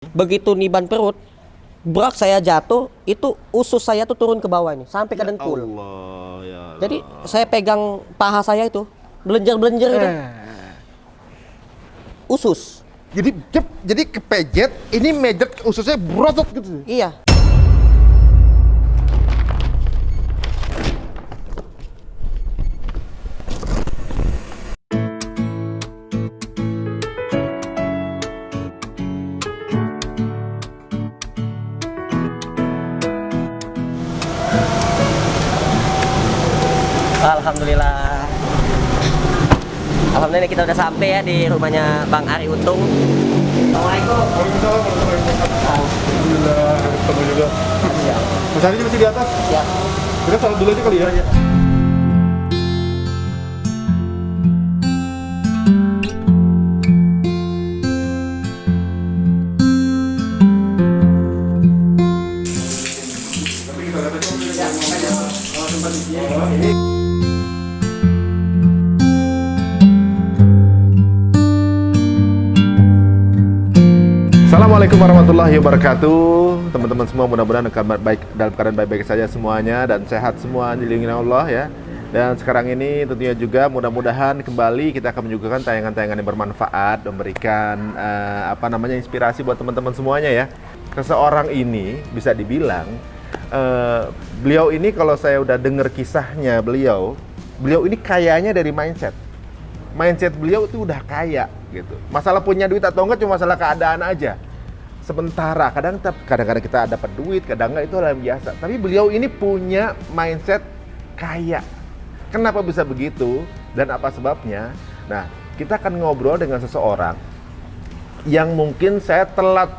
Begitu niban perut, brak saya jatuh, itu usus saya tuh turun ke bawah ini sampai ke dengkul. Allah, ya Allah. Jadi saya pegang paha saya itu, belenjer-belenjer itu. Usus. Jadi kepejet, ini mejet ususnya berotot gitu. Iya. Alhamdulillah. Alhamdulillah kita udah sampai ya di rumahnya Bang Ari Untung. Assalamualaikum. Waalaikumsalam warahmatullahi wabarakatuh. Alhamdulillah, ketemu juga. Siap. Mas Andi masih di atas? Siap. Kita salat dulu aja kali ya. Assalamualaikum warahmatullahi wabarakatuh. Teman-teman semua, mudah-mudahan dalam keadaan baik-baik saja semuanya dan sehat semua, dilindungi Allah ya. Dan sekarang ini tentunya juga mudah-mudahan kembali kita akan menyuguhkan tayangan-tayangan yang bermanfaat, memberikan inspirasi buat teman-teman semuanya ya. Seseorang ini bisa dibilang beliau ini, kalau saya udah dengar kisahnya beliau ini kayanya dari mindset. Mindset beliau itu udah kaya gitu. Masalah punya duit atau enggak cuma masalah keadaan aja. Sementara kadang-kadang kita dapat duit, kadang enggak, itu hal yang biasa. Tapi beliau ini punya mindset kaya. Kenapa bisa begitu dan apa sebabnya? Nah, kita akan ngobrol dengan seseorang yang mungkin saya telat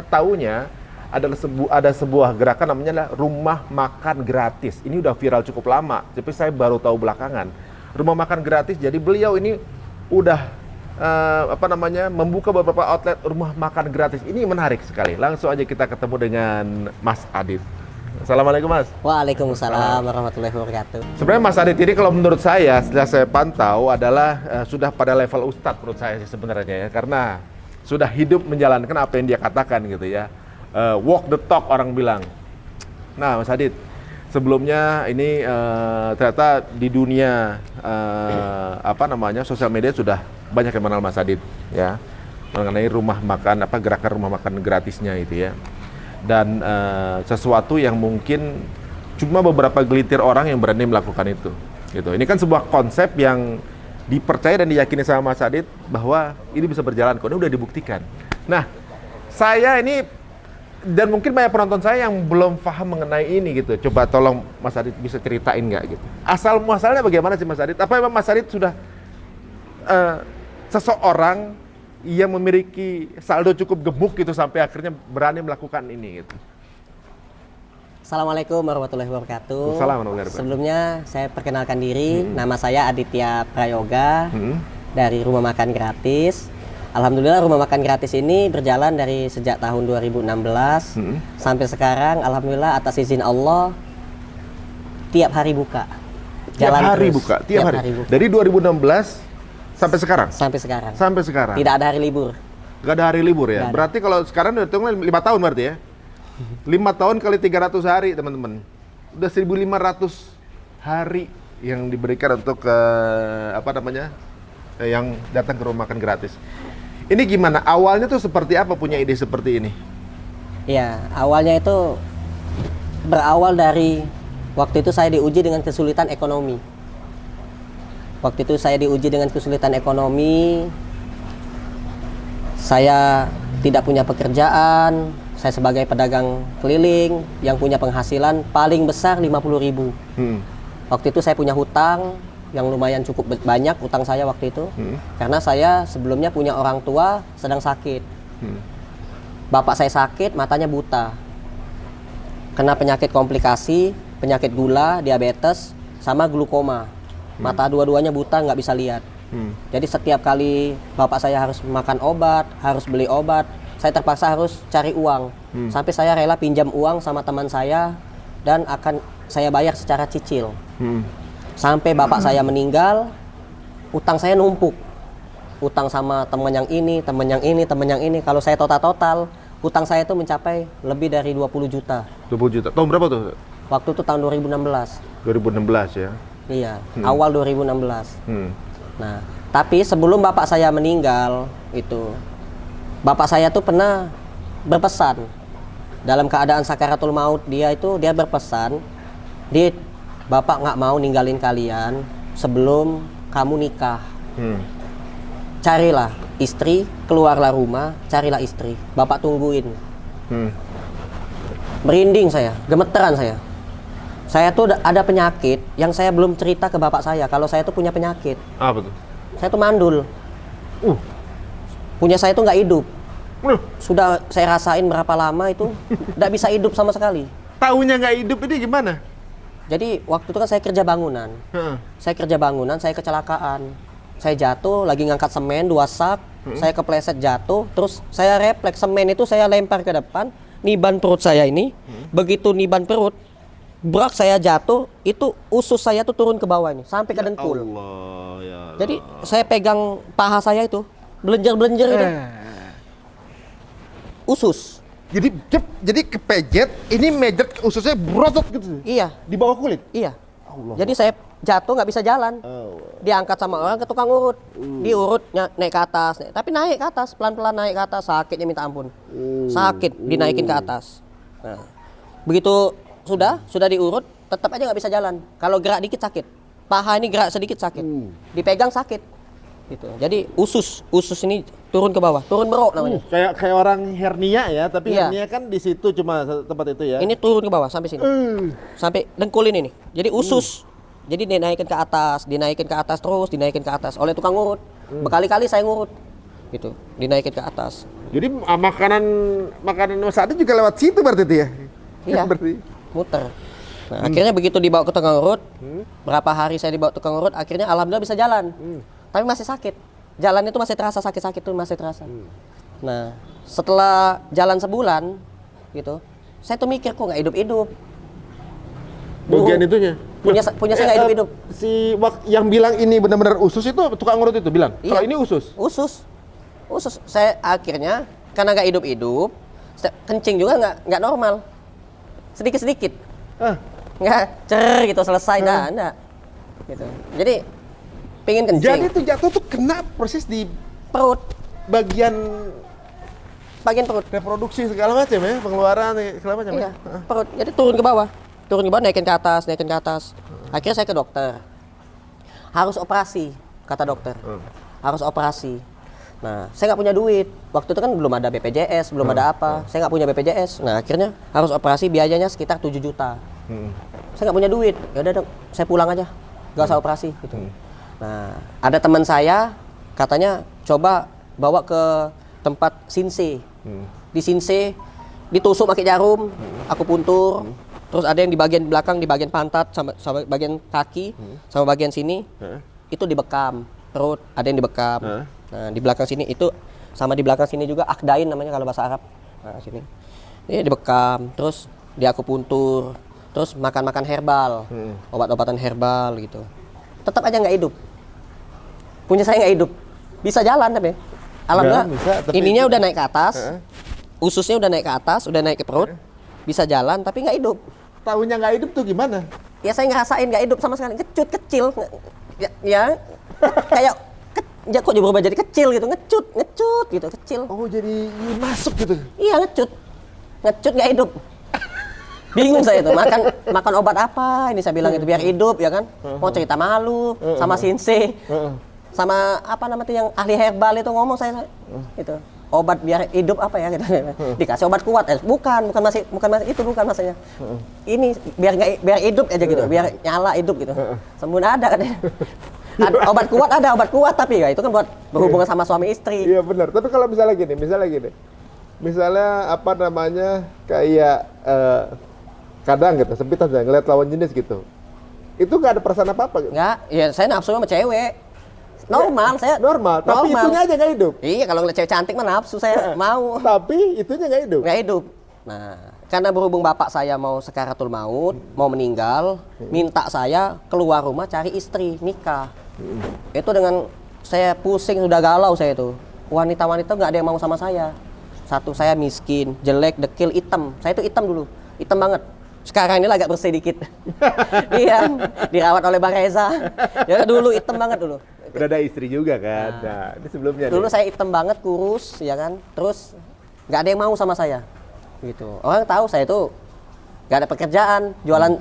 taunya ada sebuah gerakan namanya rumah makan gratis. Ini udah viral cukup lama, tapi saya baru tahu belakangan. Rumah makan gratis. Jadi beliau ini udah membuka beberapa outlet rumah makan gratis. Ini menarik sekali. Langsung aja kita ketemu dengan Mas Adit. Assalamualaikum Mas. Waalaikumsalam warahmatullahi wabarakatuh. Sebenarnya Mas Adit ini kalau menurut saya, setelah saya pantau adalah sudah pada level ustadz menurut saya sih sebenarnya ya. Karena sudah hidup menjalankan apa yang dia katakan gitu ya. Walk the talk orang bilang. Nah Mas Adit, sebelumnya ini ternyata di dunia sosial media sudah banyak yang mengenal Mas Adit ya, mengenai rumah makan gerakan rumah makan gratisnya itu ya. Dan sesuatu yang mungkin cuma beberapa gelintir orang yang berani melakukan itu gitu. Ini kan sebuah konsep yang dipercaya dan diyakini sama Mas Adit bahwa ini bisa berjalan kok, ini udah dibuktikan. Nah, saya ini dan mungkin banyak penonton saya yang belum paham mengenai ini gitu. Coba tolong Mas Adit bisa ceritain nggak gitu. Asal muasalnya bagaimana sih Mas Adit? Apa memang Mas Adit sudah seseorang yang memiliki saldo cukup gemuk gitu sampai akhirnya berani melakukan ini gitu? Assalamualaikum warahmatullahi wabarakatuh. Assalamualaikum warahmatullahi wabarakatuh. Sebelumnya saya perkenalkan diri, nama saya Aditya Prayoga dari Rumah Makan Gratis. Alhamdulillah rumah makan gratis ini berjalan dari sejak tahun 2016 sampai sekarang. Alhamdulillah atas izin Allah tiap hari buka. Tiap hari buka. Dari 2016 sampai sekarang? Sampai sekarang. Tidak ada hari libur. Nggak ada hari libur ya? Berarti kalau sekarang udah 5 tahun berarti ya? 5 tahun kali 300 hari teman-teman. Udah 1.500 hari yang diberikan untuk yang datang ke rumah makan gratis. Ini gimana? Awalnya tuh seperti apa punya ide seperti ini? Ya, awalnya itu berawal dari waktu itu saya diuji dengan kesulitan ekonomi. Saya tidak punya pekerjaan. Saya sebagai pedagang keliling yang punya penghasilan paling besar 50.000. Waktu itu saya punya hutang yang lumayan cukup banyak, utang saya waktu itu. Karena saya sebelumnya punya orang tua sedang sakit. Bapak saya sakit, matanya buta. Kena penyakit komplikasi, penyakit gula, diabetes, sama glukoma. Mata dua-duanya buta, nggak bisa lihat. Jadi setiap kali bapak saya harus makan obat, harus beli obat, saya terpaksa harus cari uang. Sampai saya rela pinjam uang sama teman saya dan akan saya bayar secara cicil. Sampai bapak saya meninggal, utang saya numpuk. utang sama teman yang ini, teman yang ini, teman yang ini. Kalau saya total, utang saya itu mencapai lebih dari 20 juta. 20 juta. Tahun berapa tuh? Waktu itu tahun 2016. 2016 ya. Iya, awal 2016. Hmm. Nah, tapi sebelum bapak saya meninggal itu, bapak saya tuh pernah berpesan dalam keadaan sakaratul maut, dia berpesan, "Dit, bapak nggak mau ninggalin kalian sebelum kamu nikah. Carilah istri, keluarlah rumah, carilah istri. Bapak tungguin." Merinding saya, gemeteran saya. Saya tuh ada penyakit yang saya belum cerita ke bapak saya. Kalau saya tuh punya penyakit. Apa tuh? Saya tuh mandul. Punya saya tuh nggak hidup. Sudah saya rasain berapa lama itu, nggak bisa hidup sama sekali. Taunya nggak hidup ini gimana? Jadi waktu itu kan saya kerja bangunan. Saya kecelakaan. Saya jatuh, lagi ngangkat semen 2 sak, saya kepleset jatuh, terus saya refleks semen itu saya lempar ke depan, niban perut saya ini. Begitu niban perut, brak saya jatuh, itu usus saya tuh turun ke bawah ini, sampai ke dengkul. Allah, ya Allah. Jadi saya pegang paha saya itu, belenjer-belenjer itu. Usus. Jadi kepejet, ini mejet ususnya berotot gitu. Iya. Di bawah kulit. Iya. Allah. Jadi saya jatuh nggak bisa jalan. Diangkat sama orang ke tukang urut. Diurut naik ke atas. Tapi naik ke atas, pelan-pelan naik ke atas. Sakitnya minta ampun. Sakit dinaikin ke atas. Nah, begitu sudah diurut, tetap aja nggak bisa jalan. Kalau gerak dikit sakit. Paha ini gerak sedikit sakit. Dipegang sakit. Gitu. Jadi usus ini turun ke bawah, turun berok namanya. Kayak orang hernia ya, tapi Iya. hernia kan di situ cuma tempat itu ya. Ini turun ke bawah sampai sini. Sampai dengkul ini. Jadi usus. Jadi dinaikin ke atas terus, dinaikin ke atas oleh tukang ngurut. Berkali-kali saya ngurut. Gitu. Dinaikin ke atas. Jadi makanan saat itu juga lewat situ berarti itu ya? Iya. Berarti. Muter. Nah, akhirnya begitu dibawa ke tukang urut, berapa hari saya dibawa ke tukang urut, akhirnya alhamdulillah bisa jalan. Tapi masih sakit. Jalan itu masih terasa, sakit-sakit itu masih terasa. Nah, setelah jalan sebulan gitu, saya tuh mikir kok nggak hidup-hidup. Bagian itunya. Punya saya nggak hidup-hidup. Yang bilang ini benar-benar usus itu tukang urut itu bilang. Iya. Kalau ini usus. Usus. Saya akhirnya karena nggak hidup-hidup, kencing juga nggak normal. Sedikit-sedikit. Nggak cer gitu selesai enggak. Gitu. Jadi pengen kencing. Jadi itu jatuh tuh kena persis di perut, bagian perut. reproduksi segala macam ya, pengeluaran segala macam. Iya, perut. Jadi turun ke bawah, naikin ke atas. Akhirnya saya ke dokter. Harus operasi, kata dokter. Harus operasi. Nah, saya nggak punya duit. Waktu itu kan belum ada BPJS, belum ada apa. Saya nggak punya BPJS. Nah, akhirnya harus operasi, biayanya sekitar 7 juta. Saya nggak punya duit. Ya udah, saya pulang aja, nggak usah operasi gitu. Nah, ada teman saya katanya coba bawa ke tempat Sinse. Di Sinse ditusuk pakai jarum, aku puntur. Terus ada yang di bagian belakang, di bagian pantat sama bagian kaki, sama bagian sini. Itu dibekam, perut ada yang dibekam. Nah, di belakang sini itu sama di belakang sini juga akdain namanya kalau bahasa Arab. Nah, sini. Ini dibekam, terus diakupuntur, terus makan herbal. Obat-obatan herbal gitu. Tetap aja nggak hidup. Punya saya nggak hidup, bisa jalan tapi alhamdulillah bisa, tapi ininya udah naik ke atas, ususnya udah naik ke atas, udah naik ke perut, bisa jalan tapi nggak hidup. Tahunya nggak hidup tuh gimana? Ya saya ngerasain nggak hidup sama sekali, ngecut kecil, ya kayak ya kok berubah jadi kecil gitu, ngecut gitu kecil. Oh jadi masuk gitu? Iya ngecut nggak hidup. Bingung saya itu, makan obat apa ini saya bilang itu biar hidup ya kan. Mau cerita malu sama Sinse. Sama apa namanya yang ahli herbal itu ngomong saya itu obat biar hidup apa ya gitu. Dikasih obat kuat bukan itu bukan maksudnya. Ini biar hidup aja gitu, biar nyala hidup gitu. Sempurna ada katanya. Obat kuat tapi ya itu kan buat berhubungan sama suami istri. Iya benar. Tapi kalau misalnya gini. Misalnya apa namanya kayak kadang gitu sempitan saya ngeliat lawan jenis gitu. Itu nggak ada perasaan apa-apa gitu. Nggak, ya saya nafsu sama cewek. Normal, saya normal, tapi itunya aja nggak hidup. Iya, kalau ngeliat cewek cantik mah nafsu saya mau. Tapi itunya nggak hidup. Nggak hidup. Nah, karena berhubung bapak saya mau sakaratul maut, mau meninggal, minta saya keluar rumah cari istri, nikah. Itu dengan saya pusing, sudah galau saya itu. Wanita-wanita nggak ada yang mau sama saya. Satu, saya miskin, jelek, dekil, hitam. Saya itu hitam dulu, hitam banget. Sekarang ini agak bersih dikit. Iya, dirawat oleh Bang Reza. Ya dulu hitam banget dulu. Udah ada istri juga kan? Nah, ini sebelumnya Dulu nih. saya hitam banget, kurus, ya kan. Terus nggak ada yang mau sama saya. Gitu. Orang tahu saya itu nggak ada pekerjaan,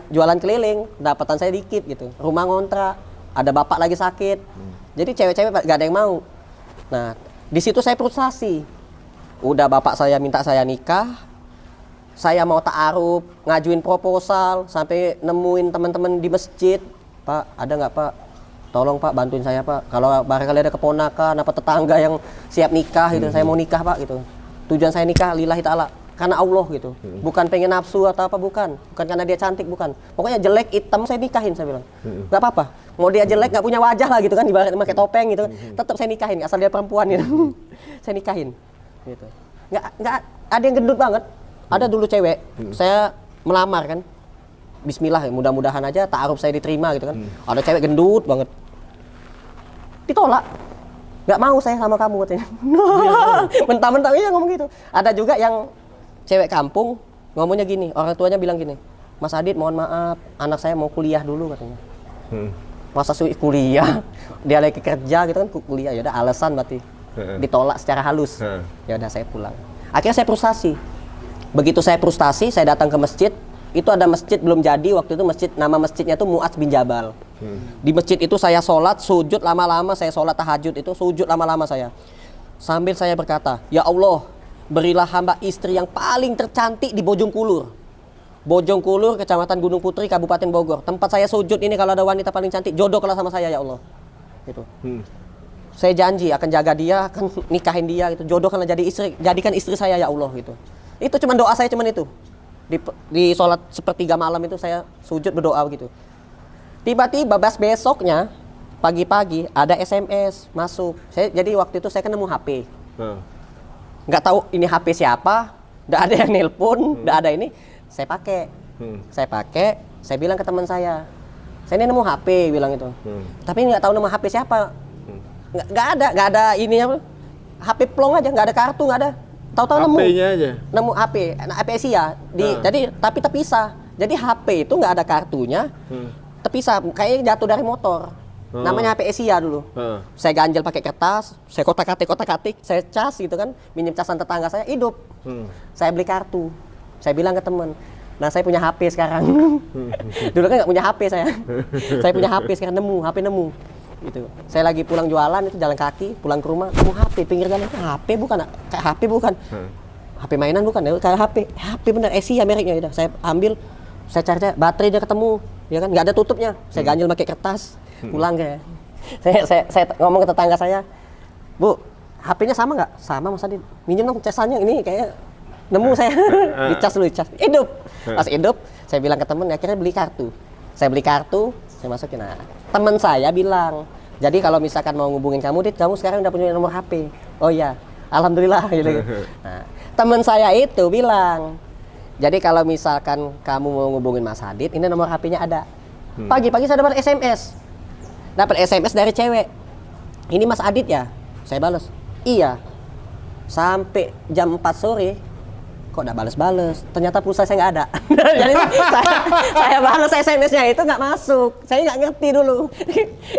jualan keliling, pendapatan saya dikit gitu. Rumah ngontrak, ada bapak lagi sakit. Jadi cewek-cewek nggak ada yang mau. Nah, di situ saya frustasi. Udah bapak saya minta saya nikah, saya mau ta'aruf, ngajuin proposal, sampai nemuin teman-teman di masjid. Pak, ada nggak Pak? Tolong Pak, bantuin saya Pak. Kalau barangkali ada keponakan, apa tetangga yang siap nikah gitu, saya mau nikah Pak gitu. Tujuan saya nikah lillahi ta'ala, karena Allah gitu. Bukan pengen nafsu atau apa, bukan karena dia cantik, bukan. Pokoknya jelek, hitam saya nikahin, saya bilang. Nggak apa-apa. Mau dia jelek, nggak punya wajah lah gitu kan, ibaratnya pakai topeng gitu, tetap saya nikahin, asal dia perempuan gitu. Saya nikahin. Gitu. Nggak ada yang gendut banget. Ada dulu cewek, saya melamar kan. Bismillah, mudah-mudahan aja ta'aruf saya diterima gitu kan. Ada cewek gendut banget. Ditolak. Nggak mau saya sama kamu katanya. Mentah-mentah iya ngomong gitu. Ada juga yang cewek kampung ngomongnya gini, orang tuanya bilang gini, Mas Adit mohon maaf, anak saya mau kuliah dulu katanya. Masa sulit kuliah? Dia lagi kerja gitu kan, kuliah. Ya udah alasan berarti. Ditolak secara halus. Ya udah saya pulang. Akhirnya saya frustasi. Begitu saya frustasi, saya datang ke masjid. Itu ada masjid belum jadi waktu itu, masjid, nama masjidnya itu Mu'adz bin Jabal. Di masjid itu saya sholat, sujud lama-lama, saya sholat tahajud itu sujud lama-lama saya. Sambil saya berkata, ya Allah, berilah hamba istri yang paling tercantik di Bojongkulur. Bojongkulur, Kecamatan Gunung Putri, Kabupaten Bogor. Tempat saya sujud ini kalau ada wanita paling cantik, jodohkanlah sama saya ya Allah. Gitu. Saya janji akan jaga dia, akan nikahin dia gitu. Jodohkanlah jadi istri, jadikan istri saya ya Allah gitu. Itu cuma doa saya cuman itu. Di sholat sepertiga malam itu saya sujud berdoa gitu. Tiba-tiba besoknya pagi-pagi ada SMS masuk. Jadi waktu itu saya kan nemu HP. Nggak tahu ini HP siapa, nggak ada yang nelpon, nggak ada ini. Saya pakai, saya bilang ke teman saya ini nemu HP, bilang itu. Tapi nggak tahu nama HP siapa. Nggak ada ini apa? HP plong aja, nggak ada kartu, nggak ada. Tahu-tahu nemu. HP-nya aja. Nemu HP Asia. Jadi tapi terpisah. Jadi HP itu nggak ada kartunya. Terpisah, kayaknya jatuh dari motor. Namanya HP Asia dulu. Saya ganjel pakai kertas, saya kotak-katik, saya cas gitu kan, minjem casan tetangga saya, hidup. Saya beli kartu. Saya bilang ke teman, nah saya punya HP sekarang. Dulu kan nggak punya HP saya. Saya punya HP sekarang, HP nemu. Gitu. Saya lagi pulang jualan itu jalan kaki, pulang ke rumah, nemu HP pinggir jalan. HP bukan, kayak HP bukan. HP mainan bukan, kayak HP bener Asia mereknya itu. Saya ambil, saya cari baterai dia ketemu, ya kan nggak ada tutupnya. Saya ganjel pakai kertas, pulang ke. Saya ngomong ke tetangga saya, Bu, HP-nya sama nggak? Sama Mas Adit. Minjem dong casannya, ini kayak nemu saya. Dicas dulu, dicas. Hidup. Pas hidup, saya bilang ke temen, akhirnya beli kartu. Saya beli kartu, saya masukin. Nah, teman saya bilang, jadi kalau misalkan mau ngubungin kamu, Dit, kamu sekarang udah punya nomor HP. Oh iya, alhamdulillah gitu. Nah, teman saya itu bilang, jadi kalau misalkan kamu mau ngubungin Mas Adit, ini nomor HP-nya ada. Pagi-pagi saya dapat SMS. Dapat SMS dari cewek. Ini Mas Adit ya? Saya balas, iya. Sampai jam 4 sore, kok udah bales-bales, ternyata pulsa saya nggak ada. Jadi saya balas SMS-nya itu nggak masuk, saya nggak ngerti dulu.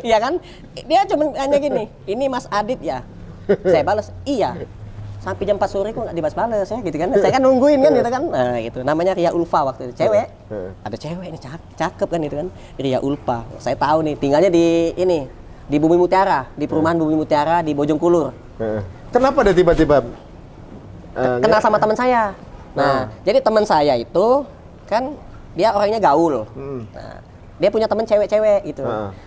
Iya kan, dia cuma hanya gini, ini Mas Adit ya, saya balas iya, sampai jam 4 sore kok nggak dibalas-balas ya gitu kan, saya kan nungguin kan gitu kan. Nah itu namanya Ria Ulfa waktu itu, cewek, ada cewek ini cakep kan itu kan, Ria Ulfa. Saya tahu nih, tinggalnya di ini, di Bumi Mutiara, di perumahan Bumi Mutiara di Bojongkulur. Kenapa dia tiba-tiba kenal sama teman saya. Nah, jadi teman saya itu kan dia orangnya gaul. Nah, dia punya teman cewek-cewek gitu.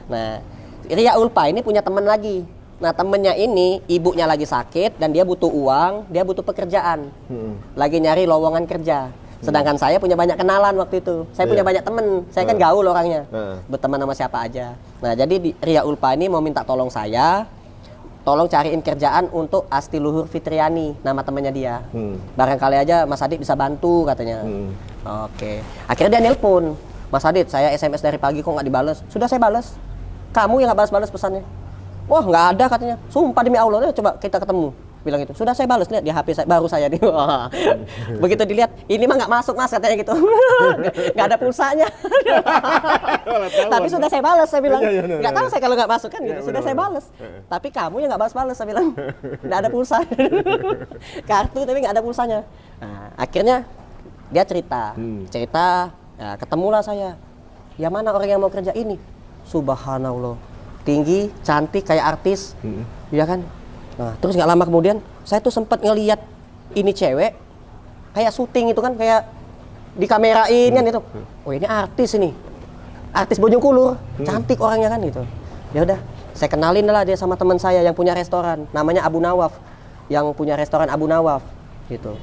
Nah, Ria Ulfa ini punya teman lagi. Nah, temennya ini ibunya lagi sakit dan dia butuh uang, dia butuh pekerjaan. Lagi nyari lowongan kerja. Sedangkan saya punya banyak kenalan waktu itu. Saya punya banyak temen. Saya kan gaul orangnya. Berteman sama siapa aja. Nah, jadi Ria Ulfa ini mau minta tolong saya. Tolong cariin kerjaan untuk Asti Luhur Fitriani, nama temannya dia. Barangkali aja Mas Adit bisa bantu katanya. Oke. Akhirnya dia nelpon, Mas Adit, saya SMS dari pagi kok nggak dibales. Sudah saya balas. Kamu yang nggak balas-balas pesannya. Wah, nggak ada katanya. Sumpah demi Allah, coba kita ketemu. Bilang gitu. Sudah saya balas, lihat di HP saya, baru saya nih. Wah. Begitu dilihat, ini mah nggak masuk Mas katanya gitu. Nggak ada pulsanya. Tapi sudah saya balas, saya bilang. Nggak tahu saya kalau nggak masuk kan gitu. Sudah saya balas. Tapi kamu yang nggak balas-balas, saya bilang. Nggak ada pulsa. Kartu tapi nggak ada pulsanya. Nah, akhirnya dia cerita. Ya, ketemulah saya. Ya mana orang yang mau kerja ini? Subhanallah. Tinggi, cantik kayak artis. Iya kan? Nah, terus nggak lama kemudian saya tuh sempat ngelihat ini cewek kayak syuting itu kan, kayak dikamerain kan itu. Oh, ini artis ini. Artis Bojongkulur, cantik orangnya kan gitu. Ya udah, saya kenalin lah dia sama teman saya yang punya restoran, namanya Abu Nawaf. Yang punya restoran Abu Nawaf gitu.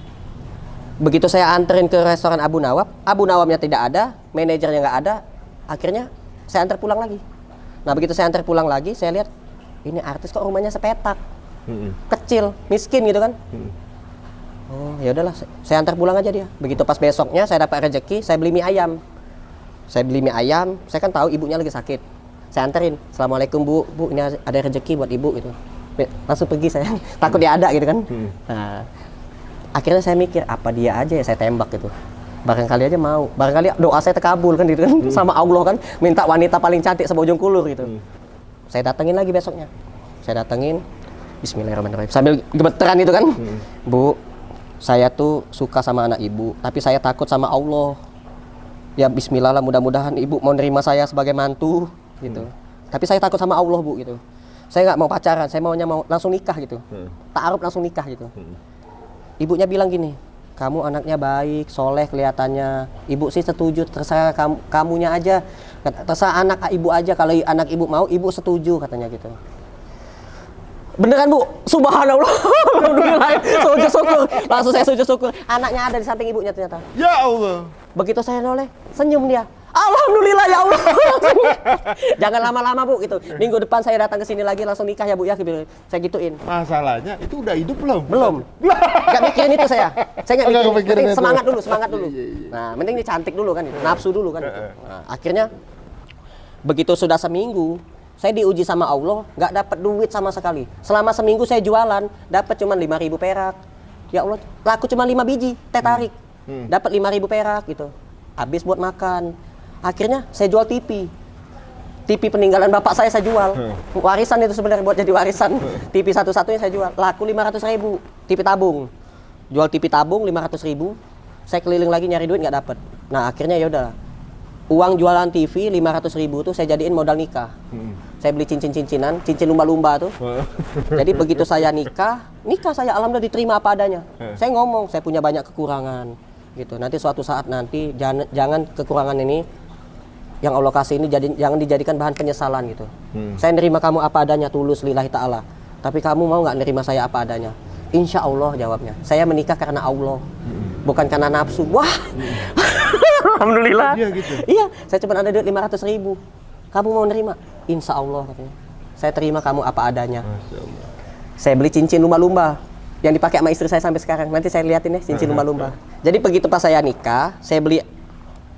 Begitu saya anterin ke restoran Abu Nawafnya tidak ada, manajernya nggak ada. Akhirnya saya antar pulang lagi. Nah, begitu saya antar pulang lagi, saya lihat ini artis kok rumahnya sepetak. Kecil, miskin gitu kan. Oh, ya udahlah, saya antar pulang aja dia. Begitu pas besoknya saya dapat rezeki, saya beli mie ayam. Saya kan tahu ibunya lagi sakit. Saya anterin, "Assalamualaikum Bu, ini ada rezeki buat Ibu" gitu. Langsung pergi saya, takut dia ada gitu kan. Nah, akhirnya saya mikir, apa dia aja ya saya tembak gitu. Barangkali aja mau, barangkali doa saya terkabul kan gitu kan. Sama Allah kan, minta wanita paling cantik se-Bojongkulur gitu. Saya datengin lagi besoknya. Saya datengin, Bismillahirrahmanirrahim. Sambil gemeteran itu kan. Bu, saya tuh suka sama anak Ibu, tapi saya takut sama Allah. Ya Bismillah lah, mudah-mudahan Ibu mau nerima saya sebagai mantu gitu. Tapi saya takut sama Allah Bu gitu. Saya nggak mau pacaran, saya maunya mau langsung nikah gitu. Ta'aruf langsung nikah gitu. Ibunya bilang gini, kamu anaknya baik, soleh kelihatannya. Ibu sih setuju, terserah kamunya aja. Terserah anak Ibu aja, kalau anak Ibu mau, Ibu setuju katanya gitu. Beneran Bu, subhanallah. Alhamdulillah, sujud syukur. Langsung saya sujud syukur. Anaknya ada di samping ibunya ternyata. Ya Allah. Begitu saya noleh, senyum dia. Alhamdulillah ya Allah. Jangan lama-lama Bu gitu. Minggu depan saya datang ke sini lagi langsung nikah ya Bu ya. Saya gituin. Masalahnya itu udah hidup belum? Belum. Gak mikirin itu saya. Saya nggak mikirin. kepikiran itu. Semangat dulu. Nah, mending ini cantik dulu kan, nafsu dulu kan. Gitu. Nah, akhirnya begitu sudah seminggu, saya diuji sama Allah, nggak dapat duit sama sekali. Selama seminggu saya jualan, dapat cuma 5.000 perak. Ya Allah, laku cuma 5 biji teh tarik. Dapat 5.000 perak gitu. Habis buat makan. Akhirnya saya jual TV. TV peninggalan bapak saya jual. Warisan itu sebenarnya buat jadi warisan. TV satu-satunya saya jual. Laku 500.000. TV tabung. Jual TV tabung 500.000. Saya keliling lagi nyari duit nggak dapat. Nah, akhirnya ya udahlah. Uang jualan TV 500.000 tuh saya jadiin modal nikah. Saya beli cincin-cincinan, cincin lumba-lumba tuh. Jadi begitu saya nikah saya alhamdulillah diterima apa adanya. Saya ngomong, saya punya banyak kekurangan gitu. Nanti suatu saat nanti jangan kekurangan ini yang Allah kasih ini jangan dijadikan bahan penyesalan gitu. Saya nerima kamu apa adanya tulus lillahi ta'ala. Tapi kamu mau nggak nerima saya apa adanya? Insya Allah jawabnya. Saya menikah karena Allah, bukan karena nafsu. Wah, alhamdulillah. Iya gitu. Iya, saya cuma ada duit 500.000. Kamu mau nerima? Insya Allah katanya. Saya terima kamu apa adanya. Masya Allah. Saya beli cincin lumba-lumba yang dipakai sama istri saya sampai sekarang. Nanti saya liatin ya cincin lumba-lumba. Jadi begitu pas saya nikah, saya beli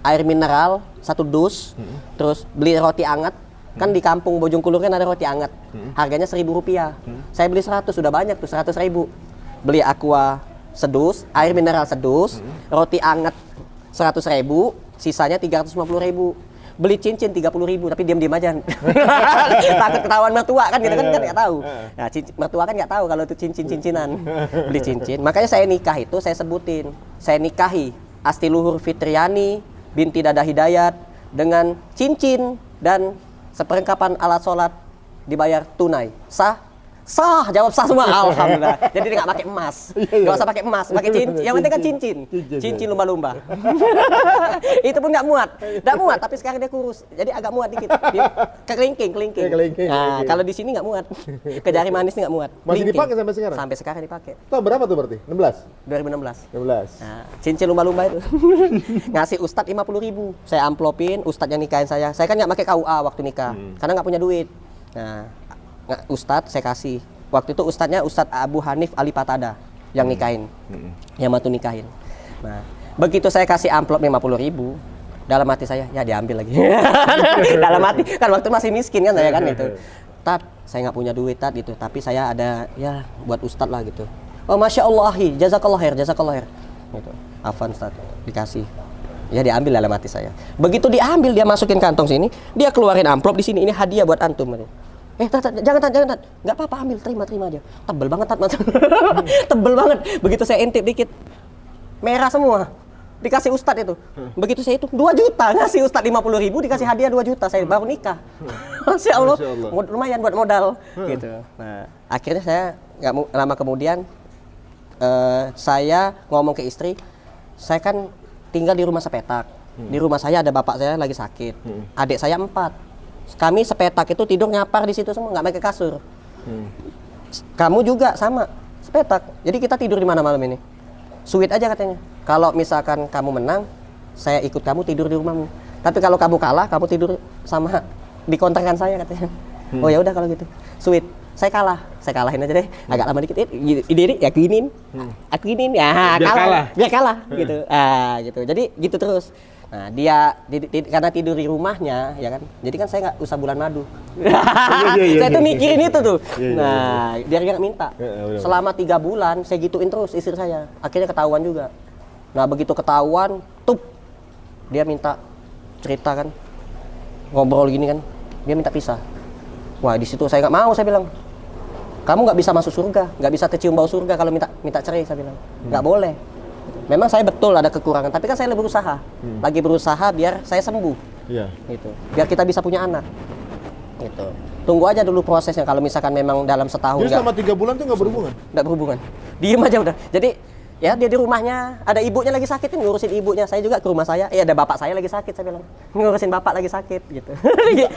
air mineral 1 dus, terus beli roti anget. Kan di kampung Bojongkulur kan ada roti anget. Harganya Rp1.000. Saya beli 100, sudah banyak tuh 100.000. Beli aqua sedus, air mineral sedus, roti anget 100.000, sisanya 350.000. Beli cincin 30.000, tapi diam-diam aja. Takut ketahuan mertua kan gitu kan nggak tahu. Nah, mertua kan nggak tahu kalau itu cincin-cincinan. Beli cincin. Makanya saya nikah itu saya sebutin. Saya nikahi Astiluhur Fitriani binti Dada Hidayat dengan cincin dan seperlengkapan alat sholat dibayar tunai. Sah? Sah, jawab sah semua. Alhamdulillah. Jadi dia nggak pakai emas, nggak usah pakai emas, pakai cincin. Yang penting kan cincin lumba-lumba. Itu pun nggak muat, tapi sekarang dia kurus, jadi agak muat dikit. Kelingking. Nah, kalau di sini nggak muat, ke jari manis nggak muat. Masih dipakai sampai sekarang? Sampai sekarang dipakai. Tahun berapa tuh berarti? 2016. 16. Nah, cincin lumba-lumba itu ngasih ustadz 50.000. Saya amplopin, ustadz yang nikahin saya. Saya kan nggak pakai KUA waktu nikah, karena nggak punya duit. Nah, ustadz saya kasih. Waktu itu ustadznya Ustadz Abu Hanif Ali Patada yang nikahin, yang bantu nikahin. Nah, begitu saya kasih amplop 50.000, dalam hati saya ya diambil lagi. Dalam hati kan waktu masih miskin kan saya kan itu. saya nggak punya duit Tat gitu, tapi saya ada ya buat Ustadz lah gitu. Oh Masya Allah ahi, jazakallah khair gitu. Afan Ustadz, dikasih. Ya diambil dalam hati saya. Begitu diambil, dia masukin kantong sini, dia keluarin amplop di sini, ini hadiah buat antum. Tat, jangan Tat, nggak apa-apa, ambil, terima aja. Tebel banget Tat, tebel banget. Begitu saya intip dikit, merah semua. Dikasih Ustadz itu. Begitu saya itu 2 juta, ngasih Ustadz 50.000, dikasih hadiah 2 juta, saya baru nikah. Masya Allah, lumayan buat modal gitu. Nah, akhirnya saya nggak lama kemudian saya ngomong ke istri, saya kan tinggal di rumah sepetak. Di rumah saya ada bapak saya lagi sakit, adik saya 4. Kami sepetak itu tidur nyapar di situ semua, nggak pakai kasur. Kamu juga sama sepetak. Jadi kita tidur di mana malam ini? Sweet aja katanya. Kalau misalkan kamu menang, saya ikut kamu tidur di rumahmu. Tapi kalau kamu kalah, kamu tidur sama di kontrakan saya katanya. Oh ya udah kalau gitu. Sweet. Saya kalahin aja deh. Agak lama dikit. Ini yakinin. Yakinin ya biar kalah gitu. Gitu. Jadi gitu terus. Nah, dia karena tidur di rumahnya ya kan. Jadi kan saya nggak usah bulan madu. Saya tuh mikirin itu tuh. Nah, dia nggak minta. Selama 3 bulan saya gituin terus istri saya. Akhirnya ketahuan juga. Nah, begitu ketahuan, dia minta cerita kan. Ngobrol gini kan. Dia minta pisah. Wah, di situ saya nggak mau, saya bilang. Kamu nggak bisa masuk surga, nggak bisa tercium bau surga kalau minta cerai, saya bilang. Nggak boleh. Memang saya betul ada kekurangan, tapi kan saya lebih berusaha. Lagi berusaha biar saya sembuh. Iya. Gitu. Biar kita bisa punya anak. Gitu. Tunggu aja dulu prosesnya, kalau misalkan memang dalam setahun. Jadi selama 3 bulan tuh nggak berhubungan? Nggak berhubungan. Diem aja udah. Jadi ya dia di rumahnya, ada ibunya lagi sakit, ngurusin ibunya. Saya juga ke rumah saya, ada bapak saya lagi sakit, saya bilang. Ngurusin bapak lagi sakit gitu.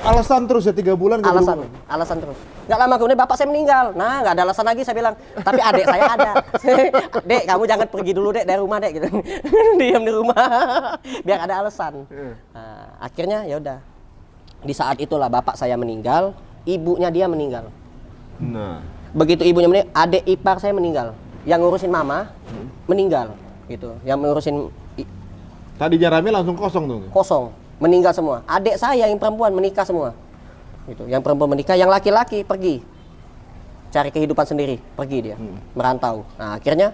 Alasan terus ya 3 bulan nggak berhubungan? Alasan terus. Nggak lama kemudian bapak saya meninggal. Nah, nggak ada alasan lagi, saya bilang. Tapi adik saya ada. Dek, kamu jangan pergi dulu dek dari rumah dek gitu. Diam di rumah. Biar ada alasan. Nah, akhirnya ya udah. Di saat itulah bapak saya meninggal, ibunya dia meninggal. Nah, begitu ibunya meninggal, adik ipar saya meninggal. Yang ngurusin mama meninggal gitu. Yang ngurusin tadinya rame langsung kosong tuh. Kosong, meninggal semua. Adik saya yang perempuan menikah semua. Gitu. Yang perempuan menikah, yang laki-laki pergi cari kehidupan sendiri, pergi dia merantau. Nah, akhirnya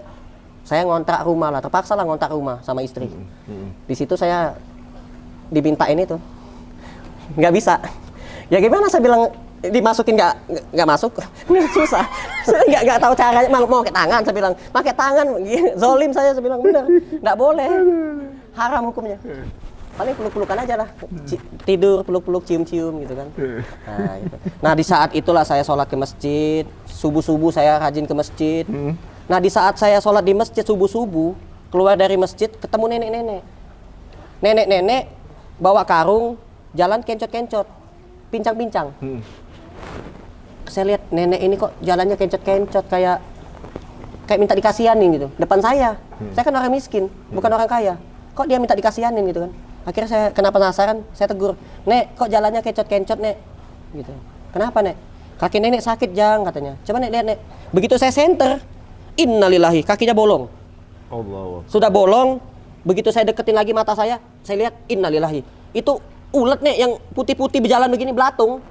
saya ngontrak rumah lah, terpaksa lah ngontrak rumah sama istri. Di situ saya dimintain itu, nggak bisa. Ya gimana saya bilang dimasukin nggak masuk, susah. Saya nggak tahu caranya, mau pakai tangan, saya bilang pakai tangan, zolim saya bilang bener, nggak boleh, haram hukumnya. Paling peluk-pelukan aja lah, tidur peluk-peluk, cium-cium gitu kan. Nah, gitu. Nah di saat itulah saya sholat ke masjid, subuh-subuh saya rajin ke masjid. Nah di saat saya sholat di masjid subuh-subuh, keluar dari masjid ketemu nenek-nenek bawa karung, jalan kencot-kencot, pincang-pincang. Saya lihat nenek ini kok jalannya kencot-kencot kayak minta dikasihanin gitu depan saya. Saya kan orang miskin, bukan orang kaya. Kok dia minta dikasihanin gitu kan? Akhirnya saya kenapa penasaran, saya tegur, "Nek, kok jalannya kencot-kencot, Nek?" Gitu. "Kenapa, Nek?" "Kaki nenek sakit, Jang," katanya. "Coba Nek lihat, Nek." Begitu saya senter, innalillahi, kakinya bolong. Allah. Sudah bolong, begitu saya deketin lagi mata saya lihat innalillahi. Itu ulet nih yang putih-putih berjalan begini, belatung.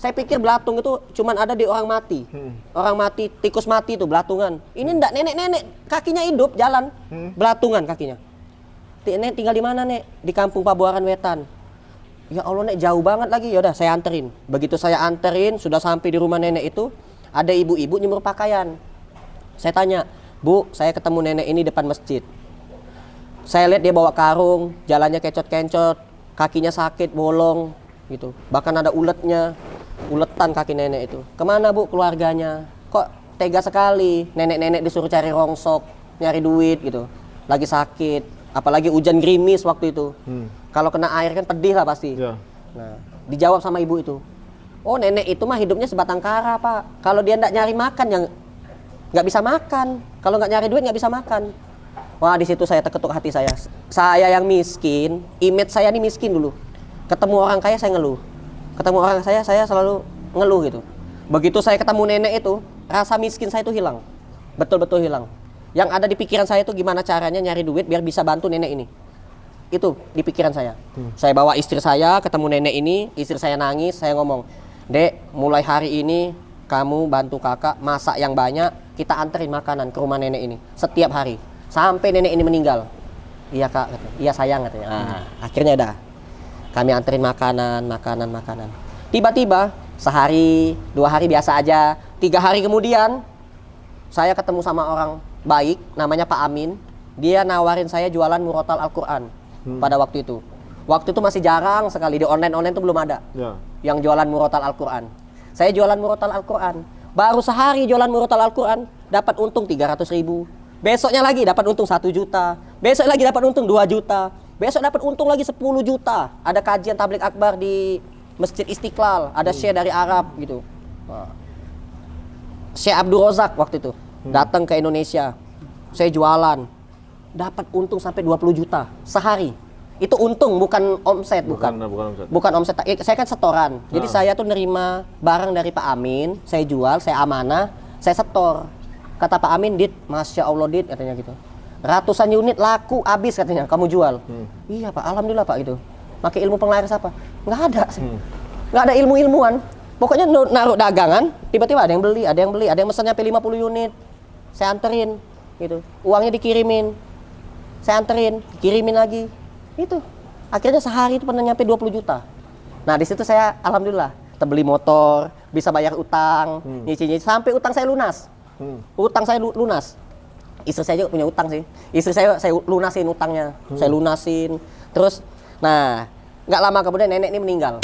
Saya pikir belatung itu cuman ada di orang mati. Orang mati, tikus mati itu belatungan. Ini enggak, nenek-nenek kakinya hidup jalan. Belatungan kakinya. Nek tinggal di mana, Nek? Di Kampung Pabuaran Wetan. Ya Allah, Nek, jauh banget lagi. Ya udah saya anterin. Begitu saya anterin, sudah sampai di rumah nenek itu, ada ibu-ibu nyemur pakaian. Saya tanya, "Bu, saya ketemu nenek ini depan masjid." Saya lihat dia bawa karung, jalannya kencot-kencot, kakinya sakit, bolong gitu. Bahkan ada uletnya, uletan kaki nenek itu. "Kemana, Bu, keluarganya? Kok tega sekali? Nenek-nenek disuruh cari rongsok, nyari duit gitu. Lagi sakit, apalagi hujan gerimis waktu itu. Kalau kena air kan pedih lah pasti." Ya. Nah, dijawab sama ibu itu, "Oh, nenek itu mah hidupnya sebatang kara, Pak. Kalau dia nggak nyari makan, yang nggak bisa makan. Kalau nggak nyari duit nggak bisa makan." Wah, di situ saya terketuk hati saya. Saya yang miskin, image saya ini miskin dulu. Ketemu orang kaya saya ngeluh. Ketemu orang saya selalu ngeluh gitu. Begitu saya ketemu nenek itu, rasa miskin saya itu hilang. Betul-betul hilang. Yang ada di pikiran saya itu gimana caranya nyari duit biar bisa bantu nenek ini. Itu di pikiran saya. Saya bawa istri saya ketemu nenek ini, istri saya nangis, saya ngomong, Dek, mulai hari ini kamu bantu kakak masak yang banyak, kita anterin makanan ke rumah nenek ini setiap hari sampai nenek ini meninggal. Iya kak, katanya. Iya sayang katanya. Nah, akhirnya dah kami anterin makanan. Tiba-tiba sehari, 2 hari biasa aja. 3 hari kemudian saya ketemu sama orang baik, namanya Pak Amin. Dia nawarin saya jualan murotal Al-Quran pada waktu itu. Waktu itu masih jarang sekali, di online itu belum ada yang jualan murotal Al-Quran. Saya jualan murotal Al-Quran. Baru sehari jualan murotal Al-Quran, dapat untung 300.000. Besoknya lagi dapat untung 1 juta. Besok lagi dapat untung 2 juta. Besok dapat untung lagi 10 juta. Ada kajian tabligh akbar di Masjid Istiqlal. Ada syekh dari Arab gitu. Syekh Abdul Razak waktu itu datang ke Indonesia. Saya jualan. Dapat untung sampai 20 juta sehari. Itu untung, bukan omset, bukan omset. Bukan omset. Saya kan setoran. Jadi saya tuh nerima barang dari Pak Amin, saya jual, saya amanah, saya setor. Kata Pak Amin, Dit, Masya Allah Dit, katanya gitu. Ratusan unit laku habis katanya, kamu jual. Iya Pak, alhamdulillah Pak gitu. Pakai ilmu penglaris apa? Nggak ada. Nggak ada ilmu-ilmuan. Pokoknya naruh dagangan, tiba-tiba ada yang beli, ada yang mesennya sampai 50 unit. Saya anterin gitu. Uangnya dikirimin. Saya anterin, dikirimin lagi. Itu. Akhirnya sehari itu pernah nyampe 20 juta. Nah, di situ saya alhamdulillah terbeli motor, bisa bayar utang, nyicil sampai utang saya lunas. Utang saya lunas. Istri saya juga punya utang sih. Istri saya lunasin utangnya. Saya lunasin. Terus, nah, nggak lama kemudian nenek ini meninggal.